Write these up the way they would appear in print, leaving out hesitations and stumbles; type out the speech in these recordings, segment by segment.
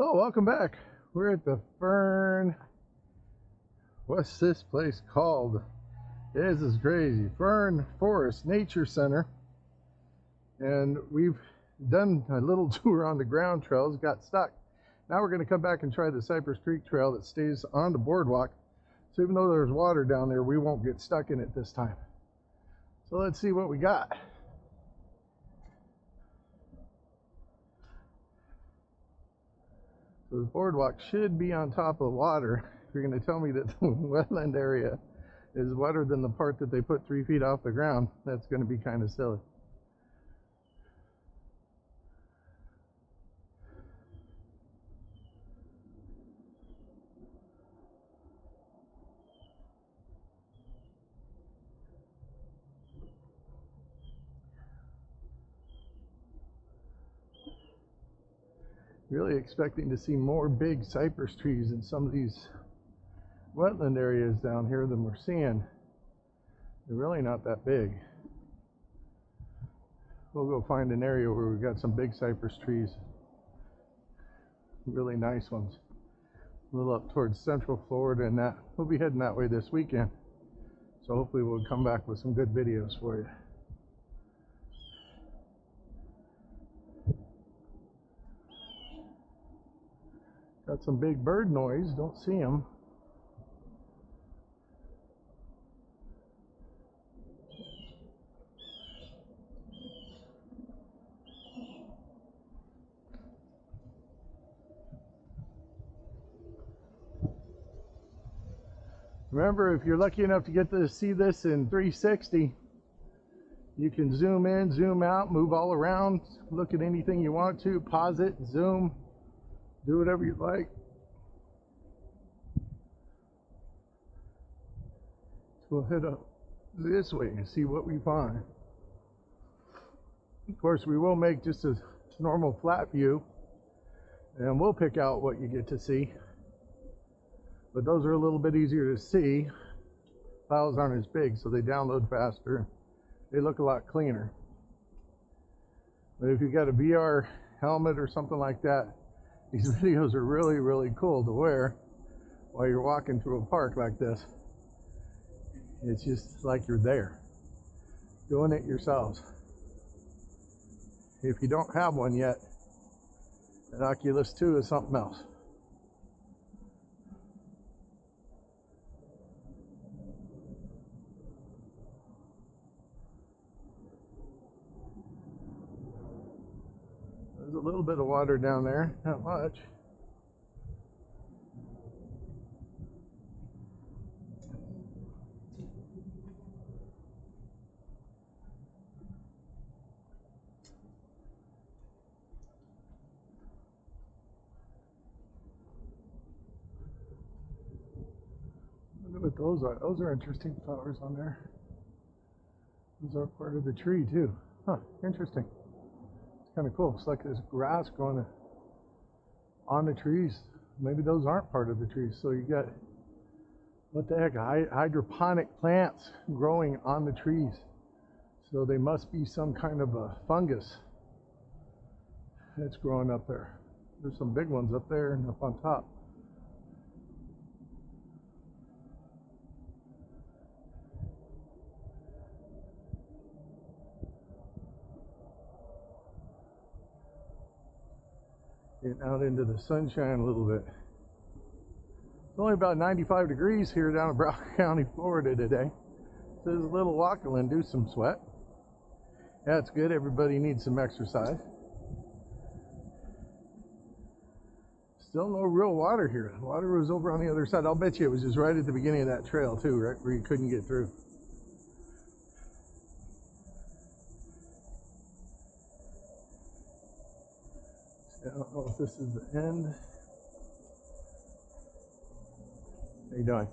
Oh, welcome back. We're at the Fern. What's this place called? This is crazy. Fern Forest Nature Center. And we've done a little tour on the ground trails, got stuck. Now we're going to come back and try the Cypress Creek Trail that stays on the boardwalk. So even though there's water down there, we won't get stuck in it this time. So let's see what we got. So the boardwalk should be on top of the water. If you're going to tell me that the wetland area is wetter than the part that they put 3 feet off the ground, that's going to be kind of silly. Really expecting to see more big cypress trees in some of these wetland areas down here than we're seeing. They're really not that big. We'll go find an area where we've got some big cypress trees. Really nice ones. A little up towards Central Florida and that. We'll be heading that way this weekend. So hopefully we'll come back with some good videos for you. Got some big bird noise, don't see them. Remember, if you're lucky enough to get to see this in 360, you can zoom in, zoom out, move all around, look at anything you want to, pause it, zoom, do whatever you like. We'll head up this way and see what we find. Of course, we will make just a normal flat view, and we'll pick out what you get to see. But those are a little bit easier to see. Files aren't as big, so they download faster. They look a lot cleaner. But if you've got a VR helmet or something like that, these videos are really, really cool to wear while you're walking through a park like this. It's just like you're there, doing it yourselves. If you don't have one yet, an Oculus 2 is something else. There's a little bit of water down there, not much. Look what those are. Those are interesting flowers on there. Those are part of the tree too. Huh, interesting. It's kind of cool. It's like there's grass growing on the trees. Maybe those aren't part of the trees. So you got, what the heck, hydroponic plants growing on the trees. So they must be some kind of a fungus that's growing up there. There's some big ones up there and up on top. Getting out into the sunshine a little bit. It's only about 95 degrees here down in Broward County, Florida today. So there's a little walk will induce some sweat. That's good. Everybody needs some exercise. Still no real water here. The water was over on the other side. I'll bet you it was just right at the beginning of that trail too, right where you couldn't get through. I don't know if this is the end. How you doing?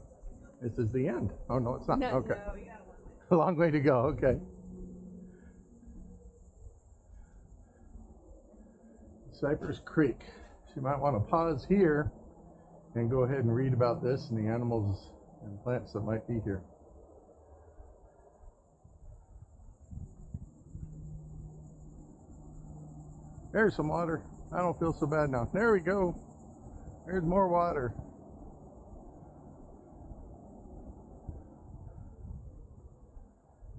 This is the end. Oh no, it's not. No, okay. No, you got A long way to go. Okay. Cypress Creek. So you might want to pause here and go ahead and read about this and the animals and plants that might be here. There's some water. I don't feel so bad now. There we go. There's more water.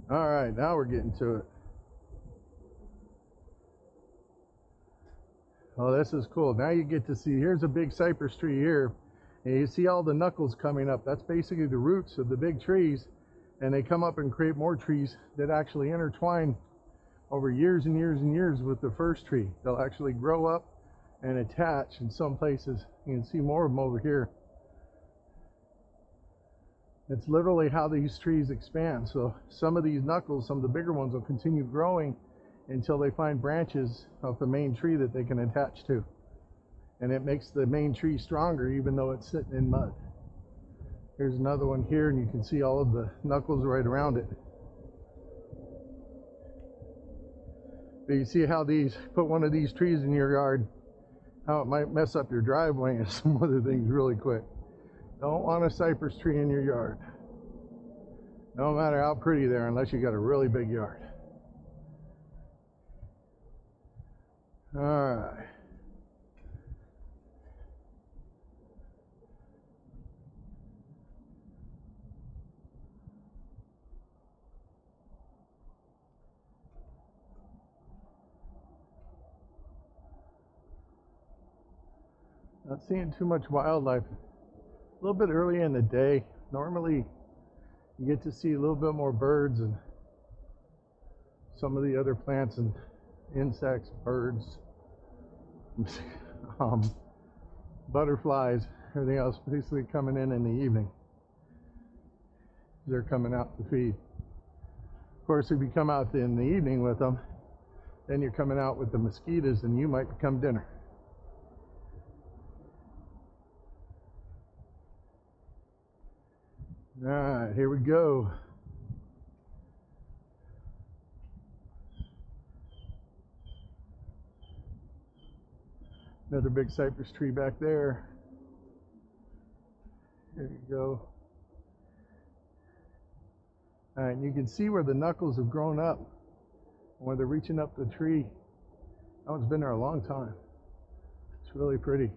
All right, now we're getting to it. Oh, this is cool. Now you get to see, here's a big cypress tree here, and you see all the knuckles coming up. That's basically the roots of the big trees, and they come up and create more trees that actually intertwine over years and years and years with the first tree. They'll actually grow up and attach in some places. You can see more of them over here. It's literally how these trees expand. So some of these knuckles, some of the bigger ones, will continue growing until they find branches of the main tree that they can attach to. And it makes the main tree stronger even though it's sitting in mud. Here's another one here, and you can see all of the knuckles right around it. But you see how these, put one of these trees in your yard, how it might mess up your driveway and some other things really quick. Don't want a cypress tree in your yard. No matter how pretty they are, unless you got a really big yard. All right. Not seeing too much wildlife. A little bit early in the day. Normally you get to see a little bit more birds and some of the other plants and insects, birds, butterflies, everything else basically coming in the evening. They're coming out to feed. Of course, if you come out in the evening with them, then you're coming out with the mosquitoes and you might become dinner. All right, here we go. Another big cypress tree back there. There you go. All right, and you can see where the knuckles have grown up, where they're reaching up the tree. That one's been there a long time. It's really pretty.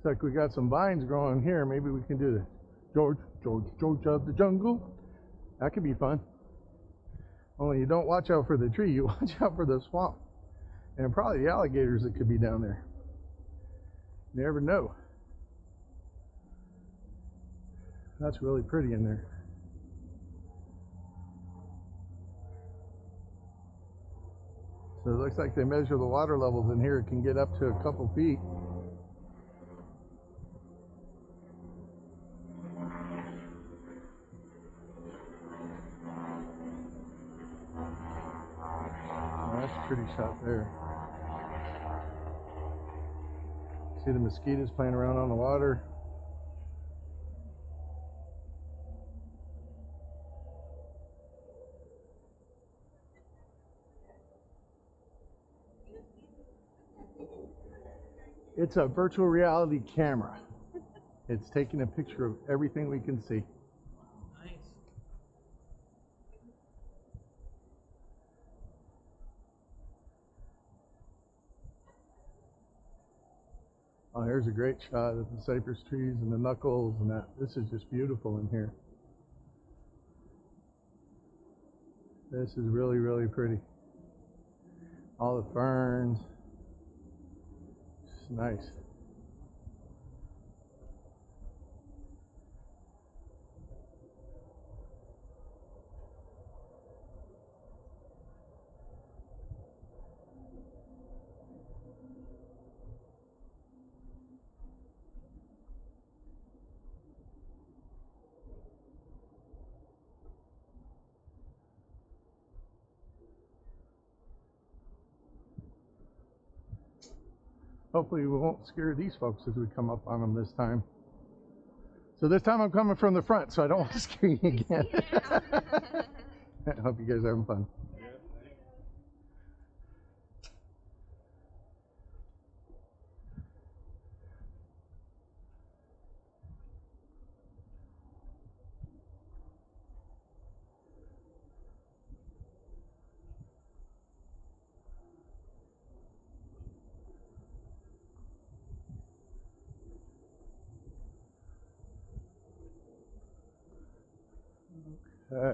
Looks like we got some vines growing here. Maybe we can do the George of the jungle. That could be fun. Only you don't watch out for the tree, you watch out for the swamp. And probably the alligators that could be down there. You never know. That's really pretty in there. So it looks like they measure the water levels in here. It can get up to a couple feet. Oh, that's a pretty shot there. See the mosquitoes playing around on the water. It's a virtual reality camera. It's taking a picture of everything we can see. Nice. Oh, here's a great shot of the cypress trees and the knuckles and that. This is just beautiful in here. This is really, really pretty. All the ferns. It's nice. Hopefully we won't scare these folks as we come up on them this time. So this time I'm coming from the front, so I don't want to scare you again. I hope you guys are having fun. I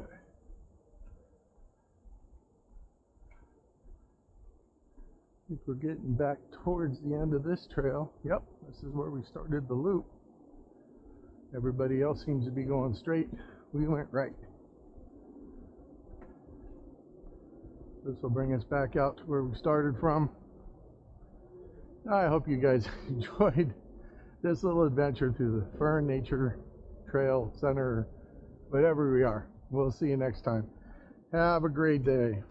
think we're getting back towards the end of this trail. Yep, this is where we started the loop. Everybody else seems to be going straight. We went right. This will bring us back out to where we started from. I hope you guys enjoyed this little adventure through the Fern Nature Trail Center, whatever we are. We'll see you next time. Have a great day.